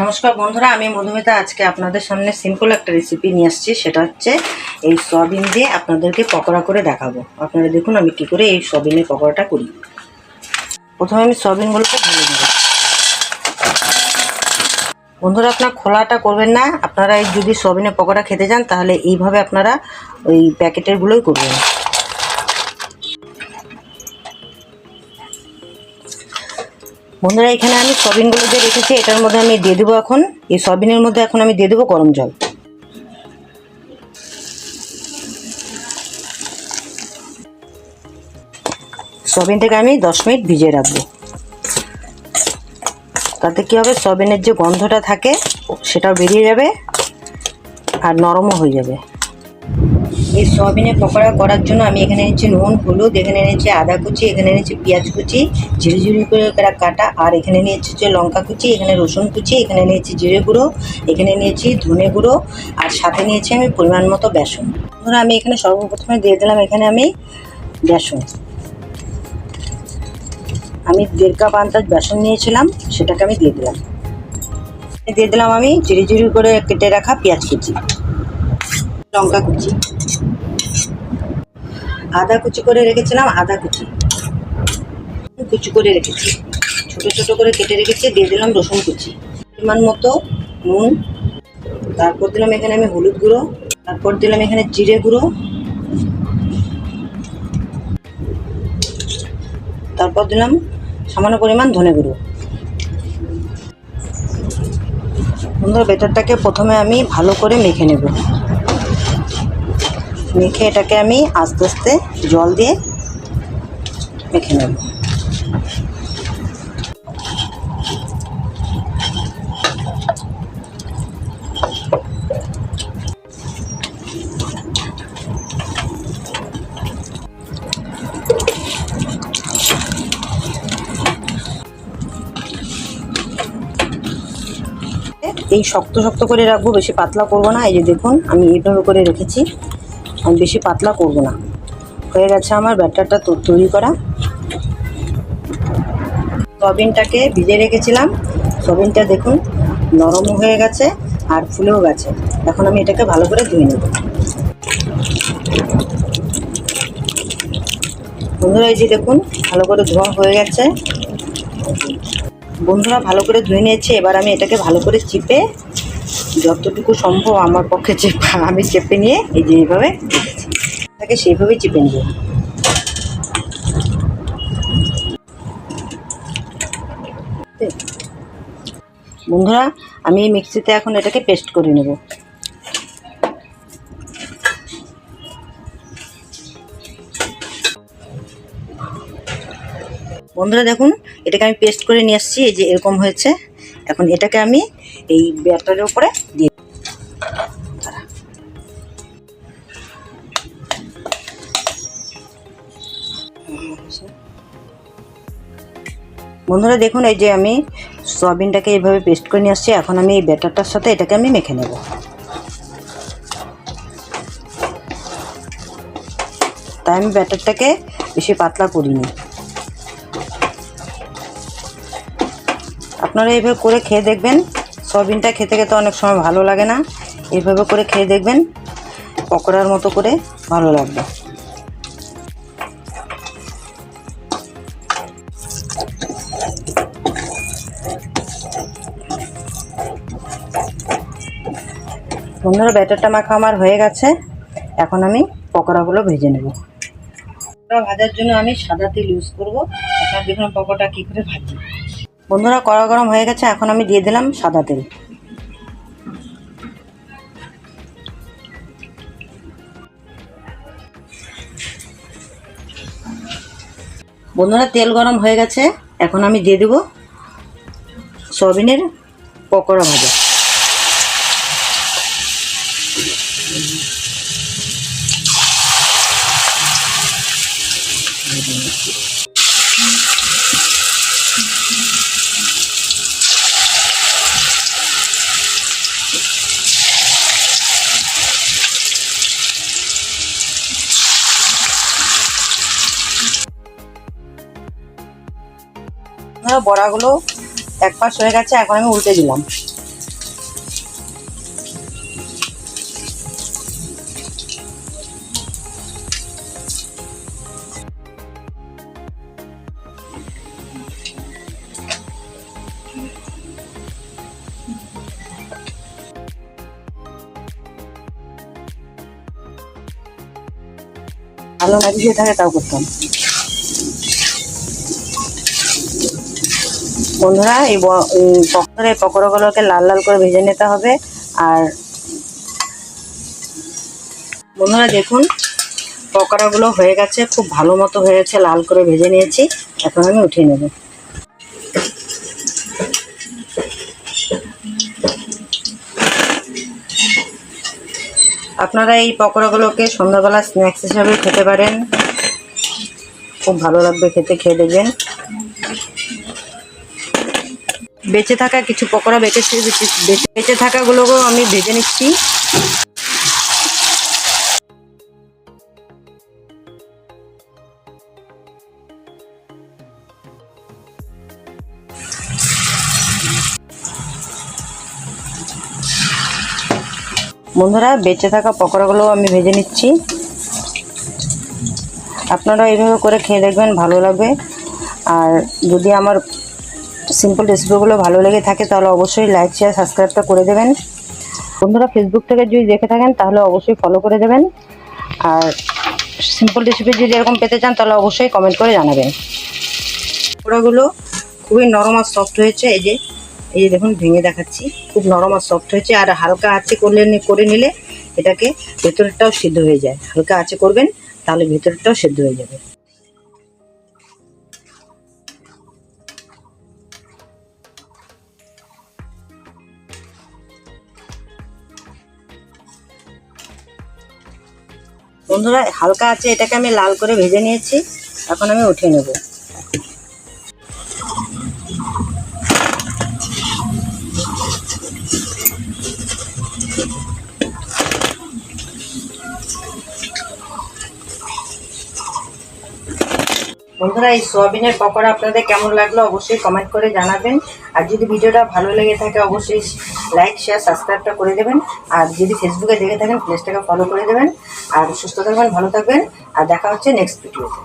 নমস্কার বন্ধুরা, আমি মধুমিতা। আজকে আপনাদের সামনে সিম্পল একটা রেসিপি নিয়ে আসছি। সেটা হচ্ছে এই সয়াবিন দিয়ে আপনাদেরকে পকোড়া করে দেখাবো। আপনারা দেখুন আমি কী করে এই সয়াবিনের পকোড়াটা করি। প্রথমে আমি সয়াবিনগুলোকে ভেজে নেব। বন্ধুরা, আপনারা খোলাটা করবেন না। আপনারা এই যদি সয়াবিনের পকোড়া খেতে চান তাহলে এইভাবে আপনারা ওই প্যাকেটেরগুলোই করবেন। বন্ধুরা, এখানে আমি সয়াবিনগুলো যে রেখেছি এটার মধ্যে আমি দিয়ে দেবো এখন এই সয়াবিনের মধ্যে এখন আমি দিয়ে দেবো গরম জল। সয়াবিনটাকে আমি 10 মিনিট ভিজিয়ে রাখবো। তাতে কী হবে, সয়াবিনের যে গন্ধটা থাকে সেটাও বেরিয়ে যাবে আর নরমও হয়ে যাবে। এই সয়াবিনের পকোড়া করার জন্য আমি এখানে এনেছি নুন, হলুদ, এখানে এনেছি আদা কুচি, এখানে এনেছি পেঁয়াজ কুচি ঝিরিঝিরি করে কাটা, আর এখানে নিয়েছি হচ্ছে লঙ্কা কুচি, এখানে রসুন কুচি, এখানে নিয়েছি জিরে গুঁড়ো, এখানে নিয়েছি ধনে গুঁড়ো, আর সাথে নিয়েছি আমি পরিমাণ মতো বেসন। ধরো আমি এখানে সর্বপ্রথমে দিয়ে দিলাম এখানে আমি বেসন। আমি 1.5 কাপ আন্দাজ বেসন নিয়েছিলাম, সেটাকে আমি দিয়ে দিলাম আমি ঝিরিঝিরি করে কেটে রাখা পেঁয়াজ কুচি, লঙ্কা কুচি, আদা কুচি করে রেখেছিলাম, আদা কুচি কুচি করে রেখেছি, ছোট ছোট করে কেটে রেখেছি। দিয়ে দিলাম রসুন কুচি, পরিমাণ মতো নুন, তারপর দিলাম এখানে আমি হলুদ গুঁড়ো, তারপর দিলাম এখানে জিরে গুঁড়ো, তারপর দিলাম সামান্য পরিমাণ ধনে গুঁড়ো। বন্ধুরা, বেটারটাকে প্রথমে আমি ভালো করে মেখে নেব। মেখে এটাকে আমি আস্তে আস্তে জল দিয়ে মেখে নেব। এই শক্ত শক্ত করে রাখবো, বেশি পাতলা করব না। এই যে দেখুন আমি এইভাবে করে রেখেছি, আমি বেশি পাতলা করব না। হয়ে গেছে আমার ব্যাটারটা তৈরি করা। সয়াবিনটাকে ভিজে রেখেছিলাম, সয়াবিনটা দেখুন নরমও হয়ে গেছে আর ফুলেও গেছে। এখন আমি এটাকে ভালো করে ধুয়ে নেব। বন্ধুরা, এই যে দেখুন ভালো করে ধোয়া হয়ে গেছে। বন্ধুরা, ভালো করে ধুয়ে নিয়েছি। এবার আমি এটাকে ভালো করে চিপে, যতটুকু সম্ভব আমার পক্ষে আমি চেপে নিয়ে এই যে এইভাবে তাকে সেইভাবেই চিপে নেব। বন্ধুরা, আমি এই মিক্সিতে এখন এটাকে পেস্ট করে নেব। বন্ধুরা দেখুন, এটাকে আমি পেস্ট করে নিয়ে আসছি। এই যে এরকম হয়েছে। এখন এটাকে আমি এই ব্যাটারের উপরে দিয়ে বন্ধুরা দেখুন, এই যে আমি সয়াবিনটাকে এইভাবে পেস্ট করে নিয়ে আসছি। এখন আমি এই ব্যাটারটার সাথে এটাকে আমি মেখে নেব। তাই আমি ব্যাটারটাকে বেশি পাতলা করিনি। আপনারা এইভাবে করে খেয়ে দেখবেন। সয়াবিনটা খেতে খেতে অনেক সময় ভালো লাগে না, এইভাবে করে খেয়ে দেখবেন, পকোড়ার মতো করে ভালো লাগবে। বন্ধুরা, ব্যাটারটা মাখা আমার হয়ে গেছে। এখন আমি পকোড়াগুলো ভেজে নেব। পকোড়া ভাজার জন্য আমি সাদা তেল ইউজ করব। আপনারা দেখুন পকোড়া কী করে ভাজি। বন্ধুরা, কড়া গরম হয়ে গেছে। এখন আমি দিয়ে দিলাম সাদা তেল। বন্ধুরা, তেল গরম হয়ে গেছে। এখন আমি দিয়ে দেব সয়াবিনের পকোড়া ভাজা। বড়াগুলো এক পাশ হয়ে গেছে, এখন আমি উল্টে দিলাম। আলু না দিয়ে থাকে তাও করতাম। বন্ধুরা এই পকোড়াগুলোকে লাল লাল করে ভেজে নিতে হবে। আর বন্ধুরা দেখুন পকোড়াগুলো হয়ে গেছে, খুব ভালো মতো হয়েছে, লাল করে ভেজে নিয়েছি। এখন আমি উঠিয়ে নেব। আপনারা এই পকোড়াগুলোকে সন্ধ্যাবেলা স্ন্যাক্স হিসাবে খেতে পারেন, খুব ভালো লাগবে খেতে, খেয়ে দেখবেন। বেঁচে থাকা কিছু পকোড়া বেঁচে থাকাগুলোকেও আমি ভেজে নিচ্ছি। বন্ধুরা বেঁচে থাকা পকোড়াগুলো আমি ভেজে নিচ্ছি। আপনারা এইভাবে করে খেয়ে দেখবেন, ভালো লাগবে। আর যদি আমার সিম্পল রেসিপিগুলো ভালো লেগে থাকে তাহলে অবশ্যই লাইক শেয়ার সাবস্ক্রাইবটা করে দেবেন। বন্ধুরা ফেসবুক থেকে যদি দেখে থাকেন তাহলে অবশ্যই ফলো করে দেবেন। আর সিম্পল রেসিপি যদি এরকম পেতে চান তাহলে অবশ্যই কমেন্ট করে জানাবেন। পকোড়াগুলো খুবই নরম আর সফট হয়েছে। এই যে দেখুন ভেঙে দেখাচ্ছি, খুব নরম আর সফট হয়েছে। আর হালকা আঁচে করে নিলে এটাকে ভেতরেরটাও সিদ্ধ হয়ে যায়। হালকা আঁচে করবেন তাহলে ভেতরেরটাও সিদ্ধ হয়ে যাবে। বন্ধুরা হালকা আছে এটাকে আমি লাল করে ভেজে নিয়েছি। এখন আমি উঠিয়ে নেব। বন্ধুরা এই সোয়াবিনের পকোড়া আপনাদের কেমন লাগলো অবশ্যই কমেন্ট করে জানাবেন। আর যদি ভিডিওটা ভালো লেগে থাকে অবশ্যই লাইক শেয়ার সাবস্ক্রাইবটা করে দেবেন। আর যদি ফেসবুকে দেখে থাকেন পেজটাকে ফলো করে দেবেন। আর সুস্থ থাকবেন, ভালো থাকবেন। আর দেখা হচ্ছে নেক্সট ভিডিওতে।